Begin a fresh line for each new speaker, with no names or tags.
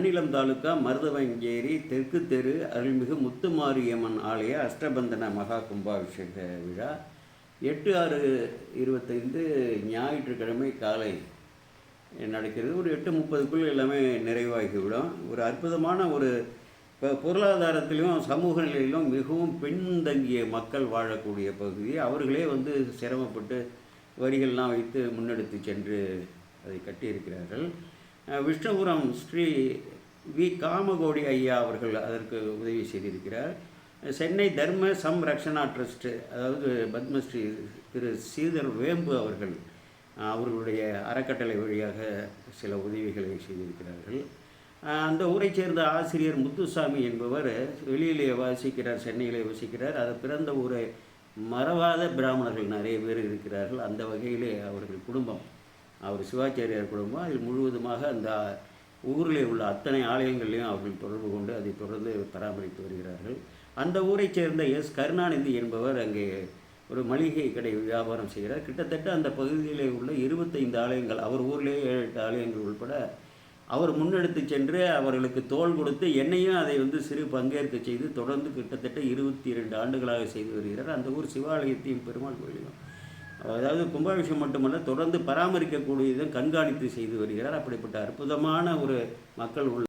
நன்னிலம் தாலுகா மருதவஞ்சேரி தெற்கு தெரு அருள்மிகு முத்துமாரியம்மன் ஆலய அஷ்டபந்தன மகா கும்பாபிஷேக விழா 8/6/25 ஞாயிற்றுக்கிழமை காலை நடக்கிறது. ஒரு 8:30க்குள் எல்லாமே நிறைவாகிவிடும். ஒரு அற்புதமான ஒரு பொருளாதாரத்திலும் சமூக நிலையிலும் மிகவும் பின்தங்கிய மக்கள் வாழக்கூடிய பகுதி. அவர்களே சிரமப்பட்டு வரிகள்லாம் வைத்து முன்னெடுத்து சென்று அதை கட்டியிருக்கிறார்கள். விஷ்ணுபுரம் ஸ்ரீ வி காமகோடி ஐயா அவர்கள் அதற்கு உதவி செய்திருக்கிறார். சென்னை தர்ம சம்ரக்ஷணா ட்ரஸ்ட்டு, அதாவது பத்மஸ்ரீ திரு ஸ்ரீதர் வேம்பு அவர்களுடைய அறக்கட்டளை வழியாக சில உதவிகளை செய்திருக்கிறார்கள். அந்த ஊரைச் சேர்ந்த ஆசிரியர் முத்துசாமி என்பவர் வெளியிலே வசிக்கிறார், சென்னையிலே வசிக்கிறார். அதை பிறந்த ஊரை மறவாத பிராமணர்கள் நிறைய பேர் இருக்கிறார்கள். அந்த வகையிலே அவர்கள் குடும்பம், அவர் சிவாச்சாரியார் குடும்பம், அதில் முழுவதுமாக அந்த ஊரில் உள்ள அத்தனை ஆலயங்களையும் அவர்கள் தொடர்பு கொண்டு அதை தொடர்ந்து பராமரித்து வருகிறார்கள். அந்த ஊரைச் சேர்ந்த எஸ் கருணாநிதி என்பவர் அங்கே ஒரு மளிகை கடை வியாபாரம் செய்கிறார். கிட்டத்தட்ட அந்த பகுதியில் உள்ள 25 ஆலயங்கள், அவர் ஊரிலேயே 7-8 ஆலயங்கள் உள்பட அவர் முன்னெடுத்து சென்று அவர்களுக்கு தோள் கொடுத்து என்னையும் அதை சிறு பங்கேற்க செய்து தொடர்ந்து கிட்டத்தட்ட 22 ஆண்டுகளாக செய்து வருகிறார். அந்த ஊர் சிவாலயத்தையும் பெருமாள் கோயிலையும், அதாவது கும்பாபிஷேகம் மட்டுமல்ல, தொடர்ந்து பராமரிக்கக்கூடியதும் கண்காணித்து செய்து வருகிறார். அப்படிப்பட்ட அற்புதமான ஒரு மக்கள் உள்ள